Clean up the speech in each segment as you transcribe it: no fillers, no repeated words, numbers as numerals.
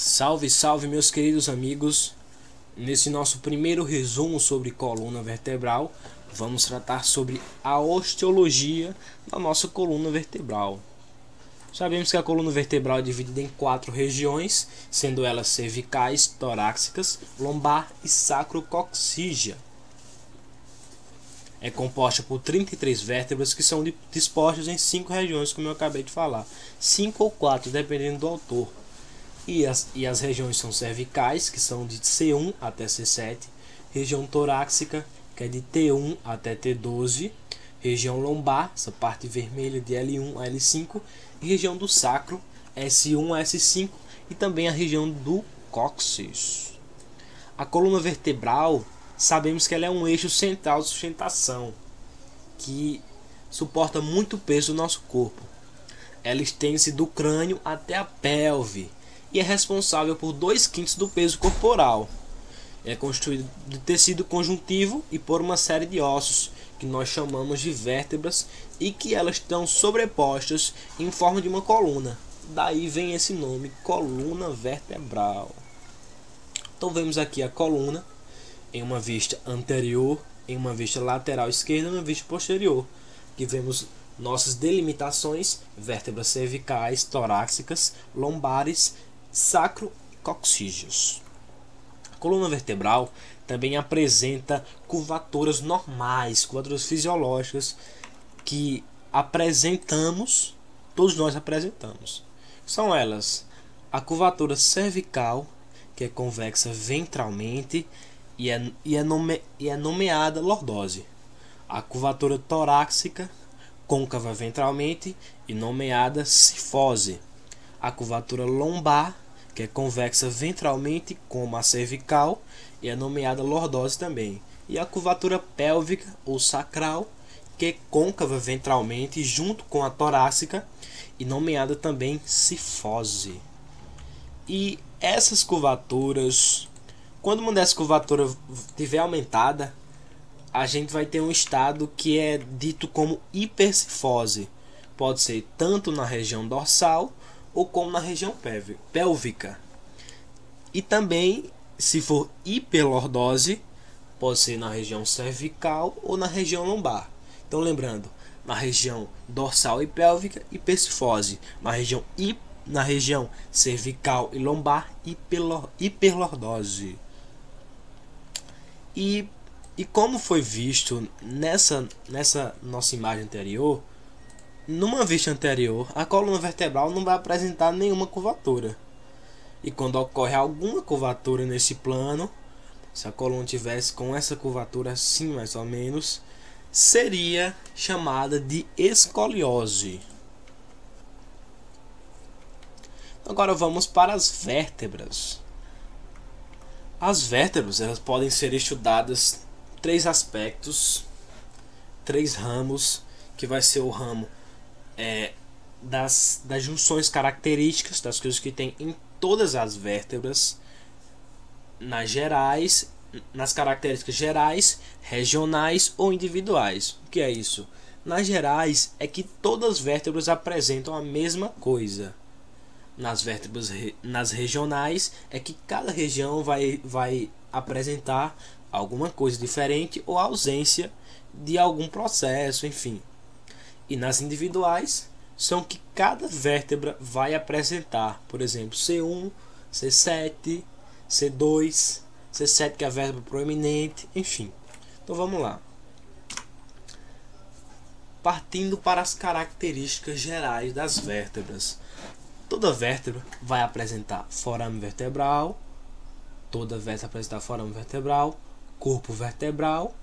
Salve, salve, meus queridos amigos! Nesse nosso primeiro resumo sobre coluna vertebral, vamos tratar sobre a osteologia da nossa coluna vertebral. Sabemos que a coluna vertebral é dividida em 4 regiões, sendo elas cervicais, torácicas, lombar e sacrococcígea. É composta por 33 vértebras que são dispostas em 5 regiões, como eu acabei de falar, 5 ou 4, dependendo do autor. E as regiões são cervicais, que são de C1 até C7, região torácica, que é de T1 até T12, região lombar, essa parte vermelha de L1 a L5, e região do sacro, S1 a S5, e também a região do cóccix. A coluna vertebral, sabemos que ela é um eixo central de sustentação, que suporta muito peso do nosso corpo. Ela estende-se do crânio até a pelve, e é responsável por 2/5 do peso corporal. É constituído de tecido conjuntivo e por uma série de ossos, que nós chamamos de vértebras, e que elas estão sobrepostas em forma de uma coluna. Daí vem esse nome, coluna vertebral. Então vemos aqui a coluna em uma vista anterior, em uma vista lateral esquerda e uma vista posterior, que vemos nossas delimitações: vértebras cervicais, torácicas, lombares, sacrococcígeos. A coluna vertebral também apresenta curvaturas normais, curvaturas fisiológicas que apresentamos, todos nós apresentamos. São elas a curvatura cervical, que é convexa ventralmente e é nomeada lordose. A curvatura torácica, côncava ventralmente e nomeada cifose. A curvatura lombar, que é convexa ventralmente como a cervical e é nomeada lordose também. E a curvatura pélvica ou sacral, que é côncava ventralmente junto com a torácica e nomeada também cifose. E essas curvaturas, quando uma dessas curvaturas estiver aumentada, a gente vai ter um estado que é dito como hipercifose. Pode ser tanto na região dorsal ou como na região pélvica. E também, se for hiperlordose, pode ser na região cervical ou na região lombar. Então, lembrando, na região dorsal e pélvica, hipercifose. Na região cervical e lombar, hiperlordose. E como foi visto nessa nossa imagem anterior, numa vista anterior, a coluna vertebral não vai apresentar nenhuma curvatura. E quando ocorre alguma curvatura nesse plano, se a coluna tivesse com essa curvatura assim mais ou menos, seria chamada de escoliose. Agora vamos para as vértebras. As vértebras, elas podem ser estudadas 3 aspectos, 3 ramos, que vai ser o ramo das junções características, das coisas que tem em todas as vértebras, nas características gerais, regionais ou individuais. O que é isso? Nas gerais é que todas as vértebras apresentam a mesma coisa. Nas regionais é que cada região vai apresentar alguma coisa diferente ou ausência de algum processo, enfim. E nas individuais são que cada vértebra vai apresentar, por exemplo, C1, C7, C2, C7 que é a vértebra proeminente, enfim. Então vamos lá. Partindo para as características gerais das vértebras. Toda vértebra vai apresentar forame vertebral, corpo vertebral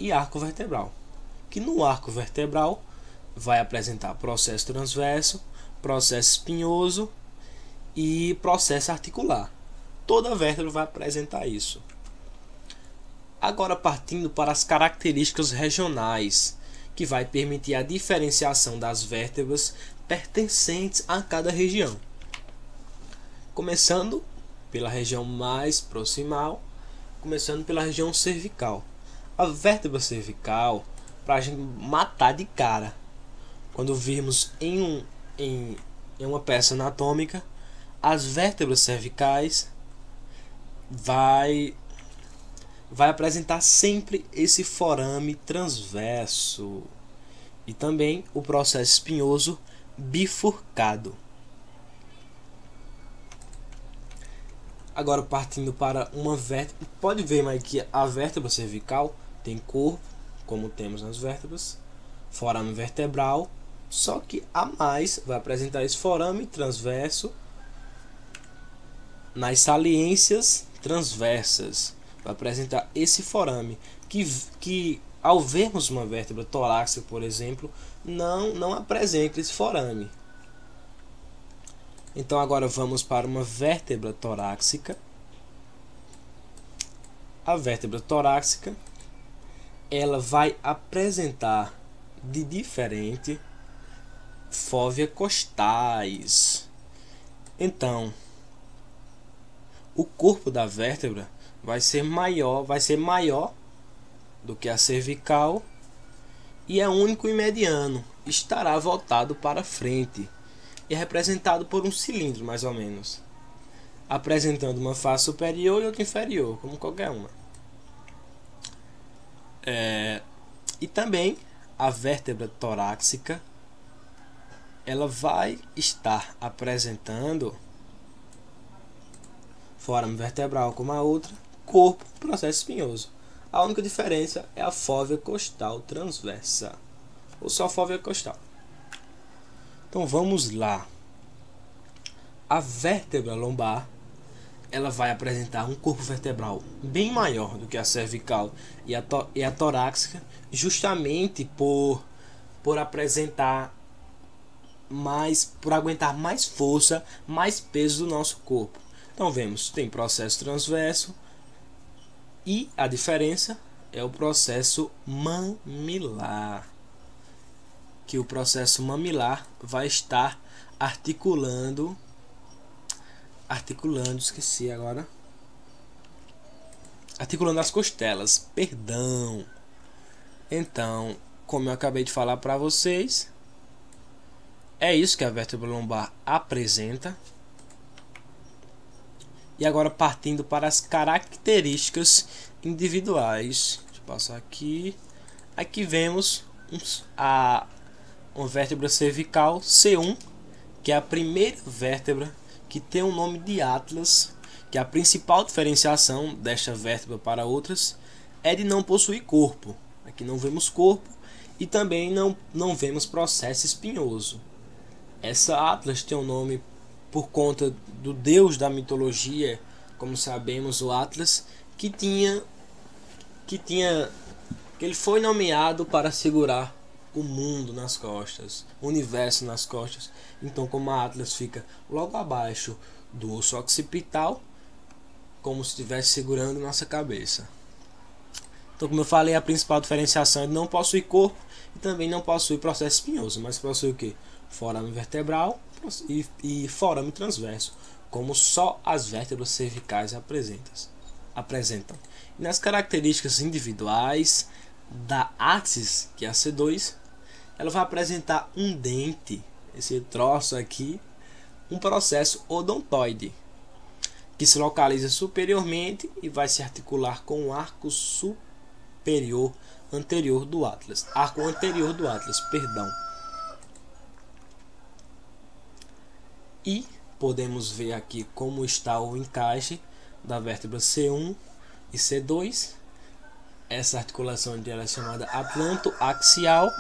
e arco vertebral. Que no arco vertebral vai apresentar processo transverso, processo espinhoso e processo articular. Toda vértebra vai apresentar isso. Agora partindo para as características regionais, que vai permitir a diferenciação das vértebras pertencentes a cada região. Começando pela região mais proximal, começando pela região cervical. A vértebra cervical, para a gente matar de cara, quando virmos em uma peça anatômica, as vértebras cervicais vai apresentar sempre esse forame transverso e também o processo espinhoso bifurcado. Agora partindo para uma vértebra, pode ver mais que a vértebra cervical tem corpo, como temos nas vértebras, forame vertebral, só que a mais vai apresentar esse forame transverso nas saliências transversas, vai apresentar esse forame que ao vermos uma vértebra torácica, por exemplo, não apresenta esse forame. Então agora vamos para uma vértebra torácica. A vértebra torácica, ela vai apresentar de diferente fóvea costais. Então, o corpo da vértebra vai ser maior do que a cervical e é único e mediano, estará voltado para frente e é representado por um cilindro mais ou menos, apresentando uma face superior e outra inferior, como qualquer uma. E também a vértebra torácica, ela vai estar apresentando forame vertebral como a outra, corpo, processo espinhoso. A única diferença é a fóvea costal transversa, ou só fóvea costal. Então vamos lá. A vértebra lombar, ela vai apresentar um corpo vertebral bem maior do que a cervical e a torácica, justamente por apresentar mais, por aguentar mais força, mais peso do nosso corpo. Então vemos, tem processo transverso e a diferença é o processo mamilar, que o processo mamilar vai estar articulando, esqueci agora, articulando as costelas, perdão. Então, como eu acabei de falar para vocês, é isso que a vértebra lombar apresenta. E agora partindo para as características individuais. Deixa eu passar aqui. Aqui vemos uma vértebra cervical C1, que é a primeira vértebra que tem o nome de Atlas, que a principal diferenciação desta vértebra para outras é de não possuir corpo. Aqui não vemos corpo e também não vemos processo espinhoso. Essa Atlas tem o nome por conta do deus da mitologia, como sabemos, o Atlas, que ele foi nomeado para segurar o mundo nas costas, o universo nas costas. Então, como a Atlas fica logo abaixo do osso occipital, como se estivesse segurando nossa cabeça. Então, como eu falei, a principal diferenciação é de não possuir corpo e também não possui processo espinhoso, mas possui o que? Forame vertebral e forame transverso, como só as vértebras cervicais apresentam. E nas características individuais da áxis, que é a C2, ela vai apresentar um dente, esse troço aqui, um processo odontoide, que se localiza superiormente e vai se articular com o arco anterior do Atlas, perdão. E podemos ver aqui como está o encaixe da vértebra C1 e C2. Essa articulação dela é chamada atlantoaxial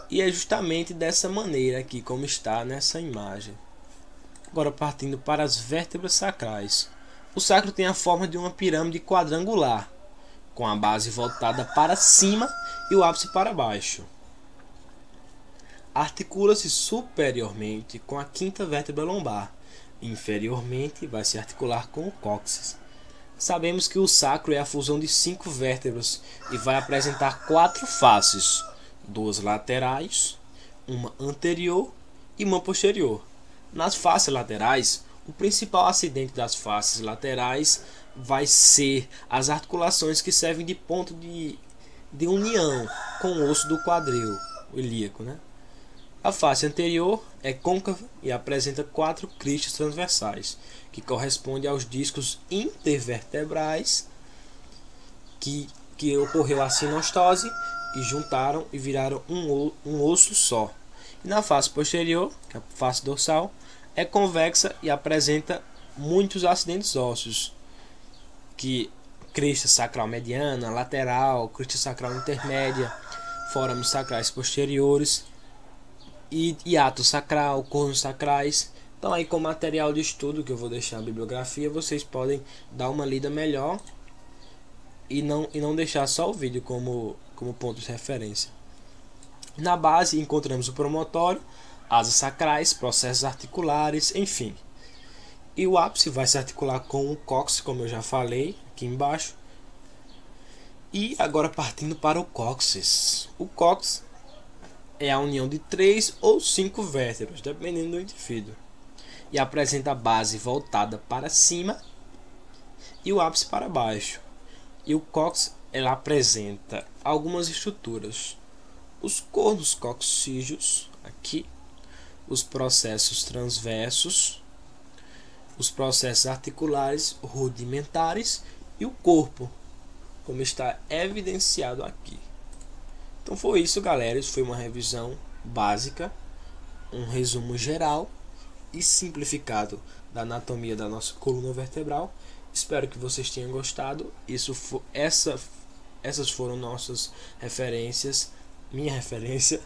e é justamente dessa maneira aqui como está nessa imagem. Agora partindo para as vértebras sacrais. O sacro tem a forma de uma pirâmide quadrangular, com a base voltada para cima e o ápice para baixo. Articula-se superiormente com a quinta vértebra lombar. Inferiormente vai se articular com o cóccix. Sabemos que o sacro é a fusão de 5 vértebras e vai apresentar 4 faces, 2 laterais, uma anterior e uma posterior. Nas faces laterais, o principal acidente das faces laterais vai ser as articulações que servem de ponto de união com o osso do quadril, o ilíaco, né? A face anterior é côncava e apresenta 4 cristas transversais, que correspondem aos discos intervertebrais que ocorreu a sinostose e juntaram e viraram um osso só. E na face posterior, que é a face dorsal, é convexa e apresenta muitos acidentes ósseos, que crista sacral mediana, lateral, crista sacral intermédia, forames sacrais posteriores, e hiato sacral, cornos sacrais. Então aí, com material de estudo que eu vou deixar a bibliografia, vocês podem dar uma lida melhor e não deixar só o vídeo como ponto de referência. Na base encontramos o promontório, asas sacrais, processos articulares, enfim. E o ápice vai se articular com o cóccix, como eu já falei aqui embaixo. E agora partindo para o cóccix. O cóccix é a união de 3 ou 5 vértebras, dependendo do indivíduo. E apresenta a base voltada para cima e o ápice para baixo. E o cóccix ela apresenta algumas estruturas: os cornos coccígeos, aqui, os processos transversos, os processos articulares rudimentares e o corpo, como está evidenciado aqui. Então foi isso, galera. Isso foi uma revisão básica, um resumo geral e simplificado da anatomia da nossa coluna vertebral. Espero que vocês tenham gostado. Essas foram nossas referências, minha referência